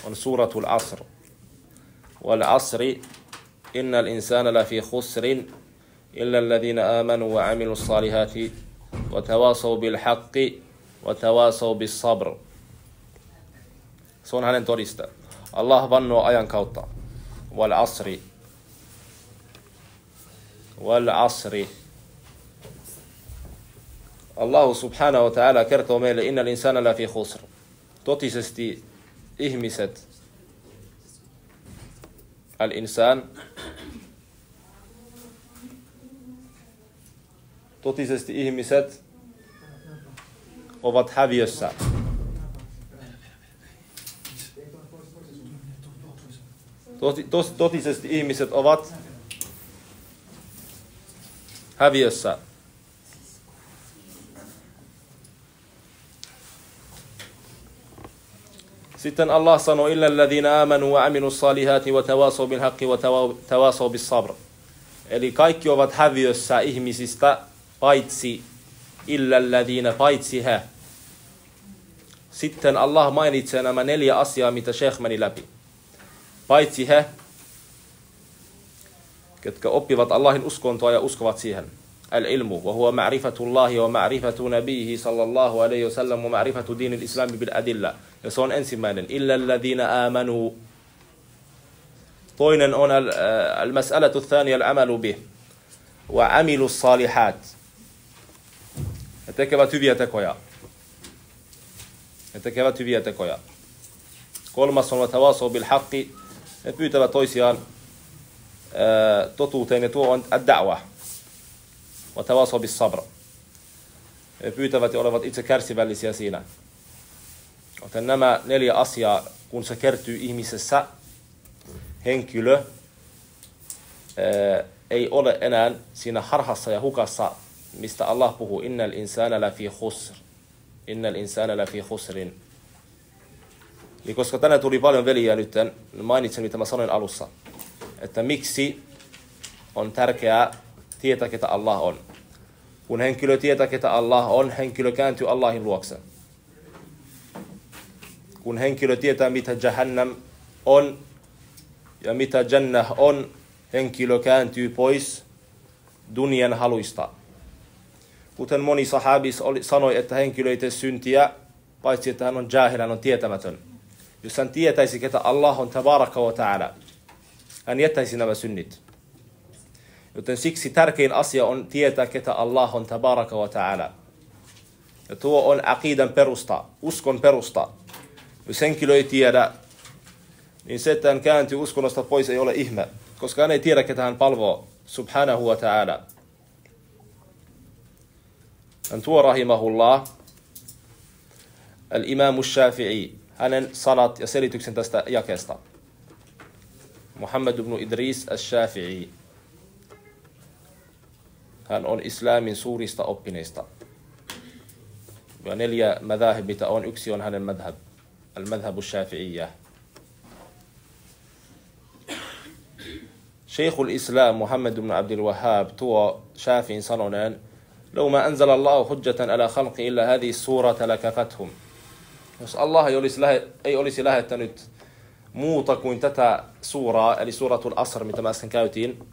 on suuratul Asr. Wal asri innal insana lafi khusrin illa alladhina amanu wa amilus salihati wa tawasaw bil haqqi wa tawasaw bis sabr. Se on hänen todiste. Allah vannoo ajan kautta. Wal asri. Wal asri. Allah subhanahu wa ta'ala kertoo meille, innal insana lafi khusr. Totisesti ihmiset, al-insan, totisesti ihmiset ovat häviössä. Totisesti ihmiset ovat häviössä. Sitten Allah sanoo, illa alladhina amanu wa amilus salihati wa tawasaw bil haqqi wa tawasaw bis sabr. Eli kaikki ovat häviössä ihmisistä, paitsi illa alladhina, paitsi he. Sitten Allah mainitsee nämä 4 asiaa, mitä Sheikh meni läpi. Paitsi he, ketkä oppivat Allahin uskontoa ja uskovat siihen. Al-ilmu, wa huwa ma'rifatullahi wa ma'rifatu nabiyhi sallallahu alayhi wa sallam wa ma'rifatu dinil islami bil adilla. Ja se on ensimmäinen. Illa alladhina amanu. Toinen on al-mas'alatu ath-thaniya al-amalu bih. Wa amilus salihat. He tekevät hyviä tekoja. 3. on tawasaw bil haqqi. He pyytävät toisiaan totuuteen, ja tuo on ad-da'wa. Wa tawasaw bis sabr. He pyytävät ja olevat itse kärsivällisiä siinä. Joten nämä 4 asiaa, kun se kertyy ihmisessä, henkilö ei ole enää siinä harhassa ja hukassa, mistä Allah puhuu, innal insana lafi khusr. Innal insana lafi khusrin. Eli koska tänään tuli paljon veliä nyt, mainitsen mitä mä sanoin alussa, että miksi on tärkeää tietää, ketä Allah on. Kun henkilö tietää, ketä Allah on, henkilö kääntyy Allahin luokse. Kun henkilö tietää, mitä Jahannam on ja mitä Jannah on, henkilö kääntyy pois dunjan haluista. Kuten moni sahabis sanoi, että henkilö ei tee syntiä, paitsi että hän on jahil, hän on tietämätön. Jos hän tietäisi, ketä Allah on tabaraka wa ta'ala, hän jättäisi nämä synnit. Joten siksi tärkein asia on tietää, ketä Allah on tabaraka wa ta'ala. Ja tuo on aqidan perusta, uskon perusta. Jos henkilö ei tiedä, niin se, että hän kääntyy uskonnosta pois, ei ole ihme. Koska hän ei tiedä, ketä hän palvoo. Subhanahu wa ta'ala. Hän tuo rahimahullah al-Imam Shafi'i. Hänen sanat ja selityksen tästä jakeesta. Muhammad ibn Idris al-Shafi'i. Hän on islamin suurista oppineista. Ja 4 madhahib, mitä on. Yksi on hänen madhab. Al-madhab al-Shafi'iyya. شيخ الإسلام محمد بن عبد الوهاب tuo Shafi'in sanoneen لو ما أنزل الله حجة على خلق إلا هذه السورة لكفتهم. Jos Allah ei olisi lähettänyt muuta kuin tätä suuraa, eli suuratul Asr, mitä me äsken käytiin,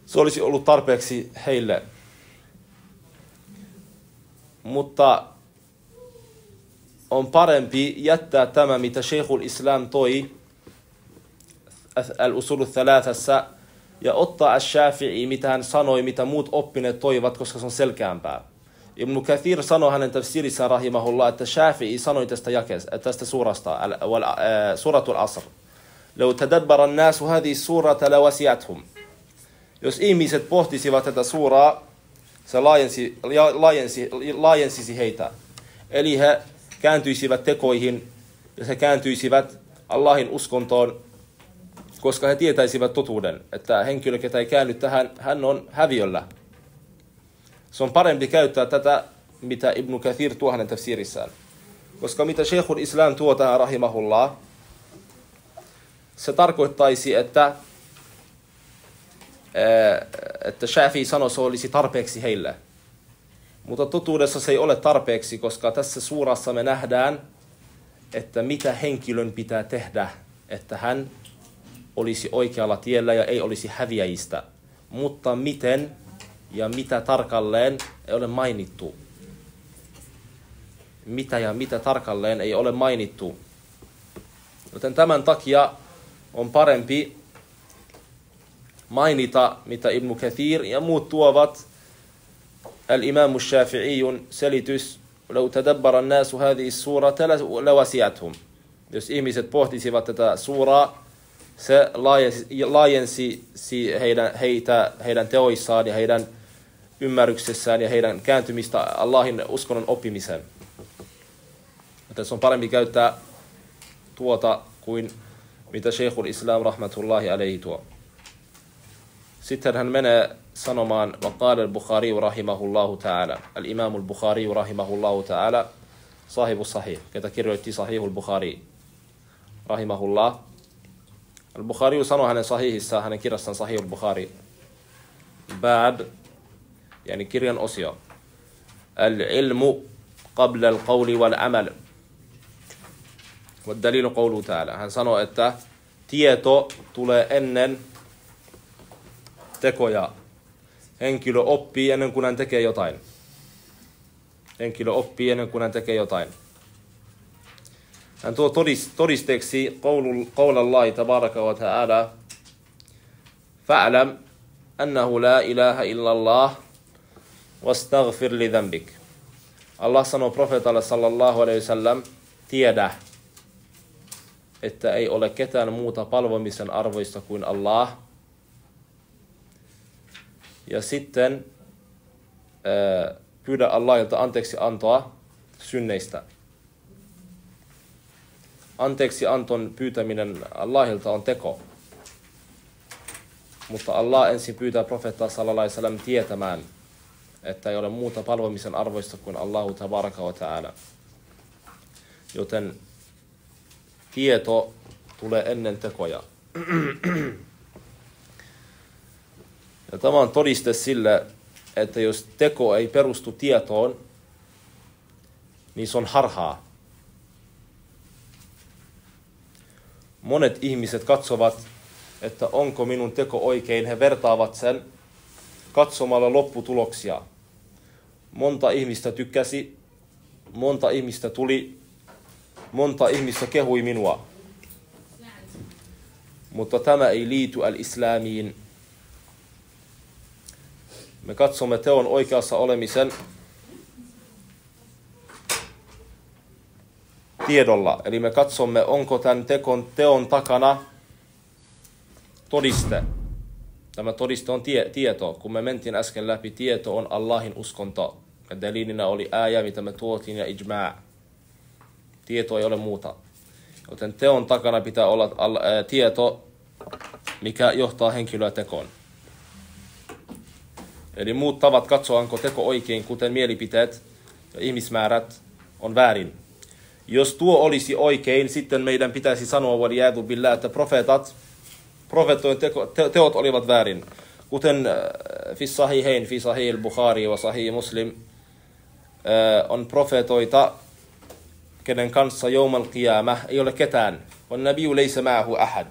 se olisi ollut tarpeeksi heille. Mutta on parempi jättää tämä, mitä Sheikhul Islam toi al-usul al-thalathassa, ja ottaa al-Shafi'i, mitä hän sanoi, mitä muut oppineet toivat, koska se on selkeämpää. Ibn Kathir sanoi hänen tafsirissaan rahimahullah, että Shafi'i sanoi tästä suurasta, suratul Asr. لو تدبر الناس هذه السورة لوسعتهم. Jos ihmiset pohtisivat tätä suuraa, se laajensisi heitä. Eli he kääntyisivät tekoihin ja he kääntyisivät Allahin uskontoon, koska he tietäisivät totuuden, että henkilö, ketä ei käänny tähän, hän on häviöllä. Se on parempi käyttää tätä, mitä Ibn Kathir tuo hänen tafsirissään. Koska mitä Sheikhul Islam tuo tähän rahimahullah, se tarkoittaisi, että Shafi'i sanoi, se olisi tarpeeksi heille. Mutta totuudessa se ei ole tarpeeksi, koska tässä suurassa me nähdään, että mitä henkilön pitää tehdä, että hän olisi oikealla tiellä ja ei olisi häviäjistä. Mutta miten ja mitä tarkalleen ei ole mainittu. Mitä ja mitä tarkalleen ei ole mainittu. Joten tämän takia on parempi mainita, mitä Ibn Kathir ja muut tuovat. Al-Imam al-Shafi'iyun selitys, لو تدبر الناس هذه السورة لوسعتهم. Jos ihmiset pohtisivat tätä suuraa, se laajensi heidän teoissaan ja heidän ymmärryksessään ja heidän kääntymistä Allahin uskonnon oppimiseen. Joten se on parempi käyttää tuota kuin mitä Sheikhul Islam rahmatullahi alayhi tuo. Sitten hän menee sanomaan, وقال البخاري رحمه الله تعالى. الإمام البخاري رحمه الله تعالى صاحب الصحيح. ketä kirjoitti صحيح البخاري رحمه الله. Al-Bukhari sanoi hänen sahihissaan, hänen kirjassaan Sahih al-Bukhari. Bab, yani kirjan osio. Al-ilmu qabla al-qawli wal-amal. Wad-dalilu qawlu ta'ala. Hän sanoi, että tieto tulee ennen tekoja. Henkilö oppii ennen kuin hän tekee jotain. Henkilö oppii ennen kuin hän tekee jotain. Hän tuo todisteeksi qaulallahi tabaraka wa ta'ala fa'lam annahu la ilaha illallah wastaghfir li dhanbik. Allah sanoo profeetalle sallallahu alaihi wasallam, tiedä, että ei ole ketään muuta palvomisen arvoista kuin Allah. Ja sitten pyydä Allahilta anteeksi antoa synneistä. Anteeksi anton pyytäminen Allahilta on teko. Mutta Allah ensin pyytää profeettaa sallallahu alaihi wasallam tietämään, että ei ole muuta palvomisen arvoista kuin Allahu tabaraka wa ta'ala. Joten tieto tulee ennen tekoja. Ja tämä on todiste sille, että jos teko ei perustu tietoon, niin se on harhaa. Monet ihmiset katsovat, että onko minun teko oikein. He vertaavat sen katsomalla lopputuloksia. Monta ihmistä tykkäsi, monta ihmistä tuli, monta ihmistä kehui minua. Mutta tämä ei liity al-islamiin. Me katsomme teon oikeassa olemisen tiedolla. Eli me katsomme, onko tämän teon takana todiste. Tämä todiste on tieto. Kun me mentiin äsken läpi, tieto on Allahin uskonto. Ja dalilinä oli ääjä, mitä me tuotiin, ja ijmaa. Tieto ei ole muuta. Joten teon takana pitää olla tieto, mikä johtaa henkilöä tekoon. Eli muut tavat katsoa, onko teko oikein, kuten mielipiteet ja ihmismäärät, on väärin. Jos tuo olisi oikein, sitten meidän pitäisi sanoa waliyadu billah, että profeettojen teot olivat väärin. Kuten fi sahihain, fi sahih al-Bukhari ja sahih Muslim, on profeetoita, kenen kanssa yawm al-qiyamah ei ole ketään. Wan nabiyyu laysa ma'ahu ahad.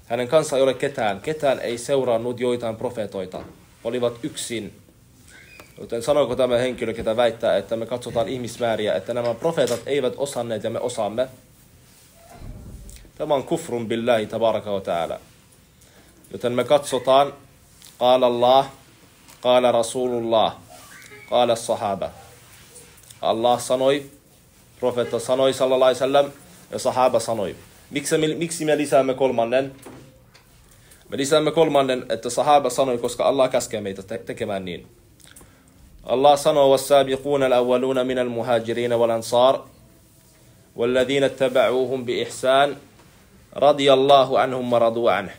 Hänen kanssa ei ole ketään. Ketään ei seurannut joitain profeetoita. Olivat yksin. Joten sanoiko tämä henkilö, ketä väittää, että me katsotaan ihmismääriä, että nämä profeetat eivät osanneet ja me osaamme? Tämä on kufrun billahi tabaraka wa ta'ala. Joten me katsotaan, qala Allah, qala Rasulullah, qala sahaba. Allah sanoi, profeetta sanoi sallallahu alaihi wasallam ja sahaba sanoi. Miksi me lisäämme kolmannen? Me lisäämme kolmannen, että sahaba sanoi, koska Allah käskee meitä tekemään niin. Allah sanoo, وَالسَّابِقُونَ الْأَوَّلُونَ مِنَ الْمُهَاجِرِينَ وَالْأَنصَارِ وَالَّذِينَ اتَّبَعُوهُمْ بِإِحْسَانٍ رَضِيَ اللَّهُ عَنْهُمْ وَرَضُوا عَنْهُ.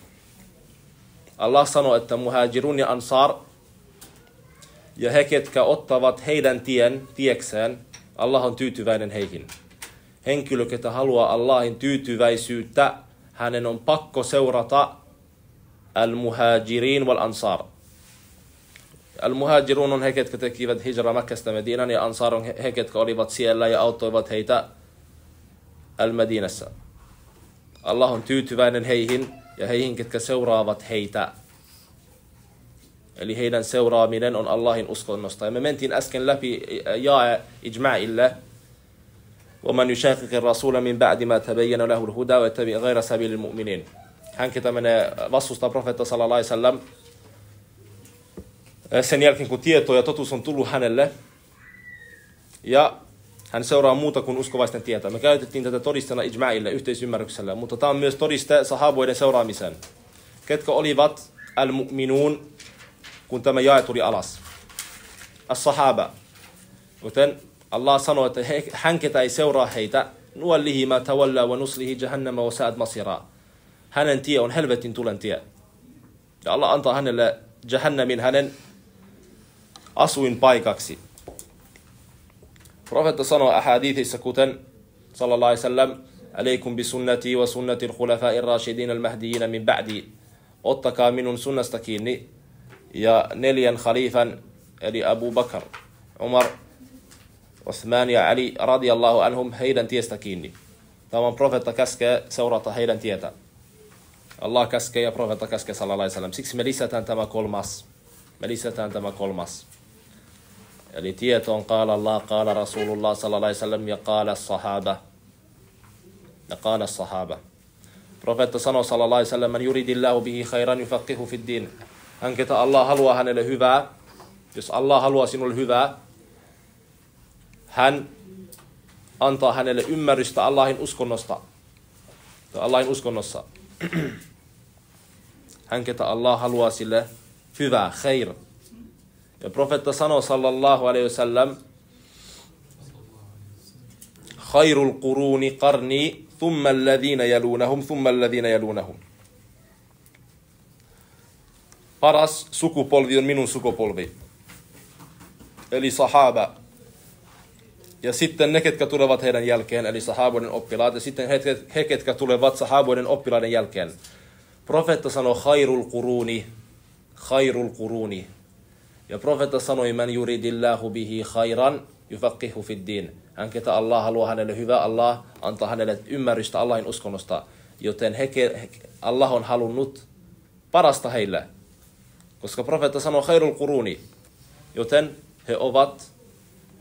Allah sanoo, että muhajirun ja ansar ja he, ketkä ottavat heidän tiekseen, Allah on tyytyväinen heihin. Henkilö, ketä haluaa Allahin tyytyväisyyttä, hänen on pakko seurata al-muhajirin wal-ansar. Al-muhajirun on he, ketkä tekivät hijra Makkasta Medinan, ja ansar on he, ketkä olivat siellä ja auttoivat heitä al-Madinassa. Allah on tyytyväinen heihin ja heihin, ketkä seuraavat heitä. Eli heidän seuraaminen on Allahin uskonnosta. Ja me mentiin äsken läpi ijma'ille. وَمَنْ يُشَاقِقِ الرَّسُولَ مِنْ بَعْدِ مَا تَبَيَّنَ لَهُ الْهُدَى وَيَتَّبِعْ غَيْرَ سَبِيلِ الْمُؤْمِنِينَ. Hän, ketä menee vastustaa profeetta sallallahu alaihi wasallam, sen jälkeen kun tieto ja totuus on tullut hänelle, ja hän seuraa muuta kuin uskovaisten tietä. Me käytettiin tätä todistena ijma'ille, yhteisymmärryksellä, mutta tämä on myös todiste sahaboiden seuraamiseen. Ketkä olivat al-mu'minuun, kun tämä jae tuli alas? As-sahaba. Joten Allah sanoi, että hän, ketä ei seuraa heitä, nuallihi ma tawalla wa nuslihi jahannama wa sa'at masira. Hänen tie on helvetin tulen tie. Ja Allah antaa hänelle jahannamin hänen asuinpaikaksi. Profeetta sanoo ahadithissä, kuten sallallahu alaihi wasallam, aleikum bi sunnati wa sunnati al-khulafa'ir rashidin al-mahdiyyin min ba'di. Ottakaa minun sunnasta kiinni ja 4 khalifan, eli Abu Bakr, Umar, Uthman ja Ali radiyallahu anhum, heidän tiestä kiinni. Tämä profeetta käskee seurata heidän tietä. Allah käskee ja profeetta käskee sallallahu alaihi wasallam. Siksi me lisätään tämä kolmas. Eli tieto on qaala Allah, qaala Rasulullah sallallahu alaihi wasallam ja qaala sahaba. Profeetta sanoo sallallahu alaihi wasallam, man yuridillahu bihi khairan yufaqihu fid din. Hän, ketä Allah haluaa hänelle hyvää, jos Allah haluaa sinulle hyvää, hän antaa hänelle ymmärrystä Allahin uskonnossa. Hän, ketä Allah haluaa sille hyvää, khair. Ja profeetta sanoo sallallahu alaihi wasallam, khairul quruni qarni, thumma alladhina yalunahum. Paras sukupolvi on minun sukupolvi. Eli sahaba. Ja sitten ne, ketkä tulevat heidän jälkeen, eli sahaboiden oppilaat, ja sitten he, ketkä tulevat sahaboiden oppilaiden jälkeen. Profeetta sanoo khairul quruni. Ja profeetta sanoi, man yuridillahu bihi khairan yufaqihu fid din. Hän, ketä Allah haluaa hänelle hyvää, Allah antaa hänelle ymmärrystä Allahin uskonnosta. Joten Allah on halunnut parasta heille. Koska profeetta sanoo khairul quruni. Joten he ovat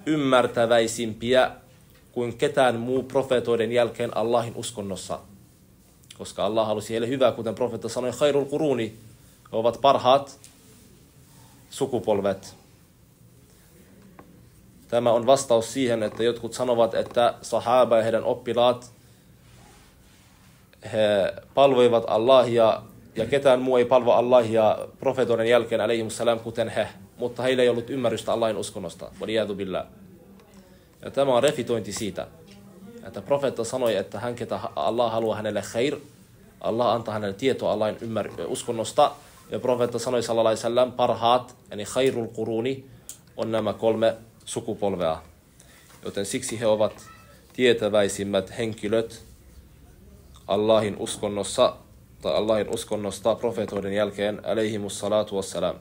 ymmärtäväisimpiä kuin ketään muu profeetoiden jälkeen Allahin uskonnossa. Koska Allah halusi heille hyvää, kuten profeetta sanoi, khairul quruni, he ovat parhaat sukupolvet. Tämä on vastaus siihen, että jotkut sanovat, että sahaba ja heidän oppilaat, he palvoivat Allahia ja ketään muu ei palvo Allahia profeetoiden jälkeen alaihimussalam kuten he, mutta heillä ei ollut ymmärrystä Allahin uskonnosta. Waliyadu billah. Ja tämä on refitointi siitä, että profeetta sanoi, että hän ketä Allah haluaa hänelle khair, Allah antaa hänelle tietoa Allahin uskonnosta. Ja profeetta sanoi sallallahu alaihi wasallam, parhaat, eli khairul quruni, on nämä 3 sukupolvea. Joten siksi he ovat tietäväisimmät henkilöt Allahin uskonnossa, tai Allahin uskonnosta profeetoiden jälkeen, alaihimussalatu wassalam.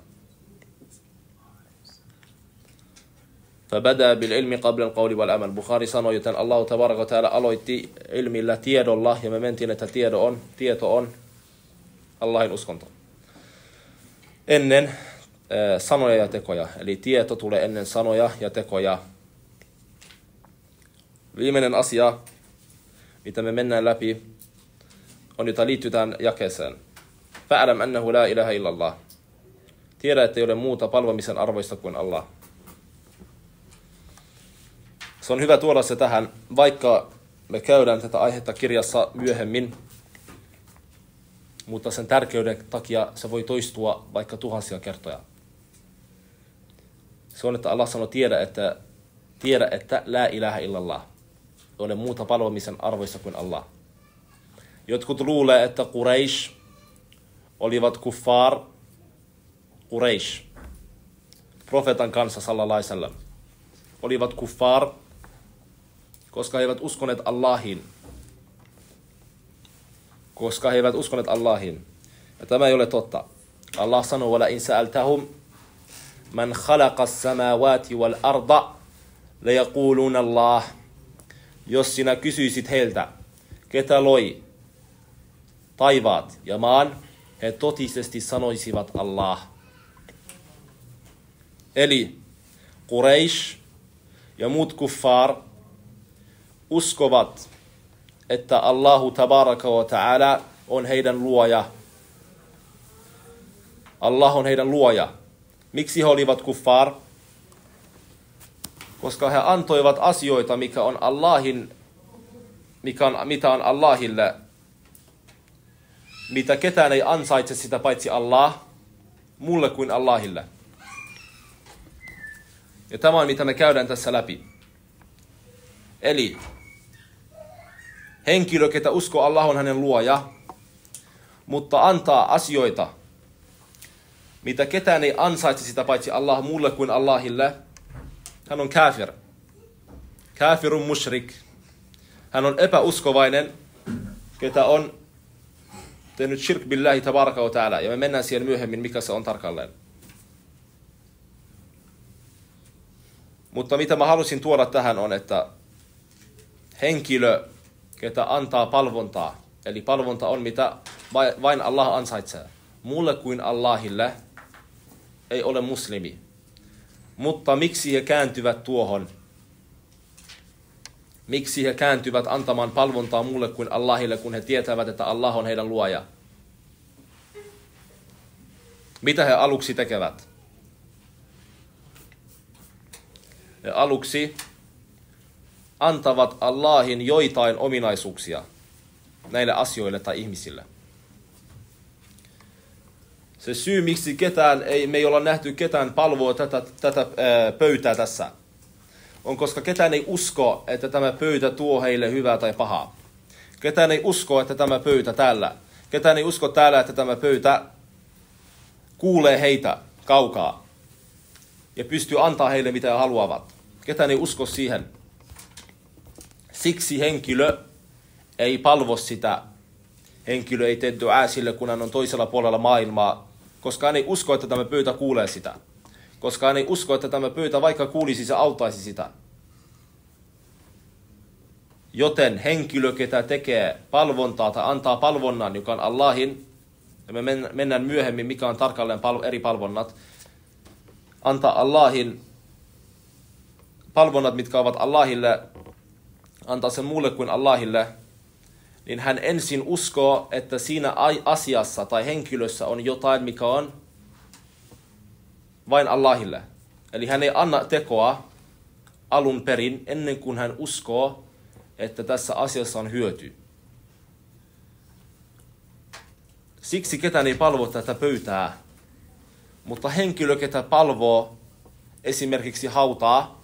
فبدأ بالعلم قبل القول والعمل. Bukhari sanoi, joten Allah tabaraka wa ta'ala aloitti ilmillä, tiedolla, ja me mentiin, että tieto on Allahin uskonto. Ennen sanoja ja tekoja. Eli tieto tulee ennen sanoja ja tekoja. Viimeinen asia, mitä me mennään läpi, on, jota liittyy tähän jakeeseen. Fa'alam annahu la ilaha illallah. Tiedä, että ei ole muuta palvomisen arvoista kuin Allah. Se on hyvä tuoda se tähän, vaikka me käydään tätä aihetta kirjassa myöhemmin, mutta sen tärkeyden takia se voi toistua vaikka tuhansia kertoja. Se on, että Allah sanoo, tiedä, että la ilaha illallah. Ei ole muuta palvomisen arvoista kuin Allah. Jotkut luulee, että Quraysh olivat kuffar, Quraysh, profeetan kanssa sallallahu alaihi wasallam, olivat kuffar, koska he eivät uskoneet Allahin. Ja tämä ei ole totta. Allah sanoo, wala in sa'altahum man khalaqa as-samawati wal arda la yaquluna Allah. Jos sinä kysyisit heiltä, ketä loi taivaat ja maan, he totisesti sanoisivat Allah. Eli Quraysh ja muut kuffar uskovat, että Allahu tabaraka wa ta'ala on heidän luoja. Allah on heidän luoja. Miksi he olivat kuffar? Koska he antoivat asioita, mitä on Allahille, mitä ketään ei ansaitse sitä paitsi Allah, mulle kuin Allahille. Ja tämä on, mitä me käydään tässä läpi. Eli henkilö, ketä uskoo Allah on hänen luoja, mutta antaa asioita, mitä ketään ei ansaitse sitä paitsi Allah mulle kuin Allahille, hän on kafir. Kafirun mushrik. Hän on epäuskovainen, ketä on tehnyt shirk billahi tabaraka wa ta'ala. Ja me mennään siihen myöhemmin, mikä se on tarkalleen. Mutta mitä mä halusin tuoda tähän on, että henkilö, ketä antaa palvontaa, eli palvonta on mitä vain Allah ansaitsee, mulle kuin Allahille, ei ole muslimi. Mutta miksi he kääntyvät tuohon? Miksi he kääntyvät antamaan palvontaa mulle kuin Allahille, kun he tietävät, että Allah on heidän luoja? Mitä he aluksi tekevät? He aluksi antavat Allahin joitain ominaisuuksia näille asioille tai ihmisille. Se syy, miksi me ei olla nähty ketään palvoa tätä pöytää tässä, on koska ketään ei usko, että tämä pöytä tuo heille hyvää tai pahaa. Ketään ei usko, että tämä pöytä täällä. Ketään ei usko täällä, että tämä pöytä kuulee heitä kaukaa ja pystyy antaa heille mitä he haluavat. Ketään ei usko siihen. Siksi henkilö ei palvo sitä. Henkilö ei tee duaa sille, kun hän on toisella puolella maailmaa, koska hän ei usko, että tämä pöytä kuulee sitä. Koska hän ei usko, että tämä pöytä vaikka kuulisi, se auttaisi sitä. Joten henkilö, ketä tekee palvontaa tai antaa palvonnan, joka on Allahin, ja me mennään myöhemmin, mikä on tarkalleen eri palvonnat, antaa Allahin palvonnat, mitkä ovat Allahille, antaa sen muulle kuin Allahille, niin hän ensin uskoo, että siinä asiassa tai henkilössä on jotain, mikä on vain Allahille. Eli hän ei anna tekoa alun perin, ennen kuin hän uskoo, että tässä asiassa on hyöty. Siksi ketään ei palvo tätä pöytää, mutta henkilö, ketä palvoo esimerkiksi hautaa,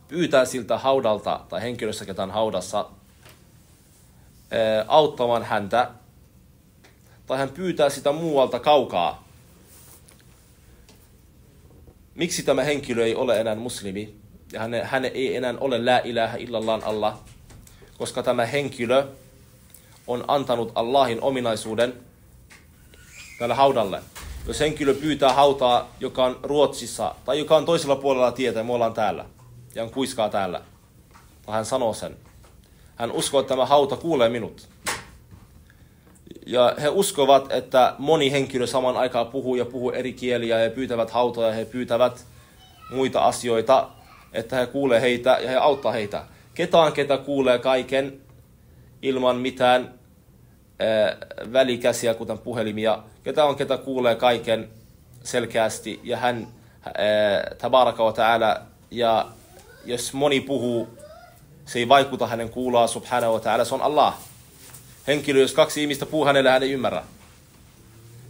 pyytää siltä haudalta tai henkilössä, ketä on haudassa, auttamaan häntä, tai hän pyytää sitä muualta kaukaa. Miksi tämä henkilö ei ole enää muslimi, ja hän ei enää ole la ilaha illallah Allah, koska tämä henkilö on antanut Allahin ominaisuuden tälle haudalle. Jos henkilö pyytää hautaa, joka on Ruotsissa, tai joka on toisella puolella tietä, ja me ollaan täällä, ja on kuiskaa täällä, tai hän sanoo sen. Hän uskoo, että tämä hauta kuulee minut. Ja he uskovat, että moni henkilö saman aikaan puhuu eri kieliä ja pyytävät hautoja ja he pyytävät muita asioita, että he kuulee heitä ja he auttaa heitä. Ketä kuulee kaiken ilman mitään välikäsiä, kuten puhelimia. Ketä kuulee kaiken selkeästi ja hän tabaraka wa ta'ala, ja jos moni puhuu, se ei vaikuta hänen kuulaa subhanahu wa ta'ala, se on Allah. Henkilö, jos 2 ihmistä puhuu hänelle, hän ei ymmärrä.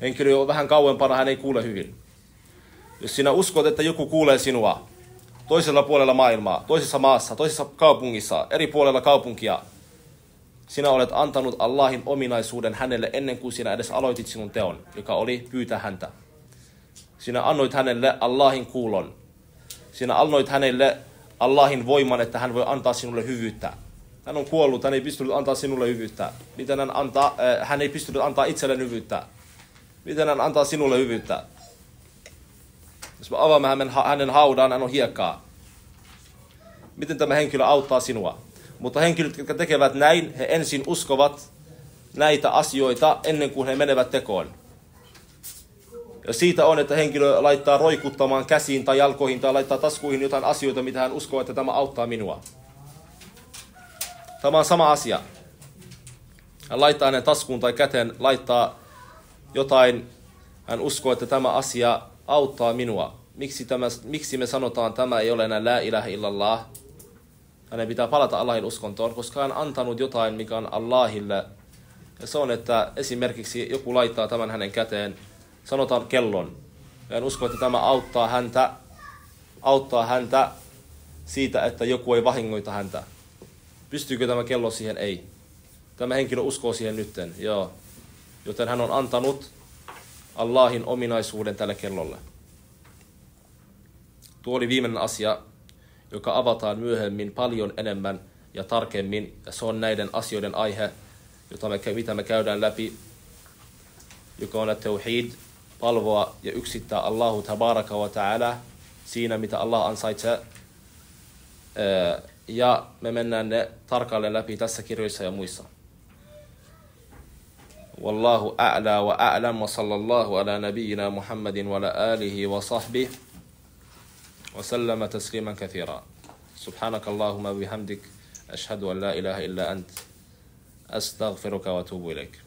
Henkilö on vähän kauempana, hän ei kuule hyvin. Jos sinä uskot, että joku kuulee sinua toisella puolella maailmaa, toisessa maassa, toisessa kaupungissa, eri puolella kaupunkia, sinä olet antanut Allahin ominaisuuden hänelle ennen kuin sinä edes aloitit sinun teon, joka oli pyytää häntä. Sinä annoit hänelle Allahin kuulon. Sinä annoit hänelle Allahin voiman, että hän voi antaa sinulle hyvyyttä. Hän on kuollut, hän ei pystynyt antaa sinulle hyvyyttä. Miten hän ei pystynyt antaa itselleen hyvyyttä? Miten hän antaa sinulle hyvyyttä? Jos me avaamme hänen haudaan, hän on hiekkaa. Miten tämä henkilö auttaa sinua? Mutta henkilöt, jotka tekevät näin, he ensin uskovat näitä asioita ennen kuin he menevät tekoon. Ja siitä on, että henkilö laittaa roikuttamaan käsiin tai jalkoihin tai laittaa taskuihin jotain asioita, mitä hän uskoo, että tämä auttaa minua. Tämä on sama asia. Hän laittaa hänen taskuun tai käteen, laittaa jotain, hän uskoo, että tämä asia auttaa minua. Miksi me sanotaan, tämä ei ole enää la ilaha illallah? Hänen pitää palata Allahin uskontoon, koska hän on antanut jotain, mikä on Allahille. Ja se on, että esimerkiksi joku laittaa tämän hänen käteen, sanotaan kellon. Ja hän uskoo, että tämä auttaa häntä siitä, että joku ei vahingoita häntä. Pystyykö tämä kello siihen? Ei. Tämä henkilö uskoo siihen nytten. Joo. Joten hän on antanut Allahin ominaisuuden tälle kellolle. Tuo oli viimeinen asia, joka avataan myöhemmin paljon enemmän ja tarkemmin. Ja se on näiden asioiden aihe, mitä me käydään läpi, joka on tauhid, palvoa ja yksittää Allahu tabaraka wa ta'ala siinä, mitä Allah ansaitsee. Ja me mennään ne tarkalleen läpi tässä kirjoissa ja muissa. Wallahu a'la wa a'lam wa sallallahu ala nabiyyina Muhammadin wa ala alihi wa sahbihi wa sallama tasliman kathira. Subhanaka Allahumma bihamdik ashhadu an la ilaha illa ant astaghfiruka wa atubu ilaik.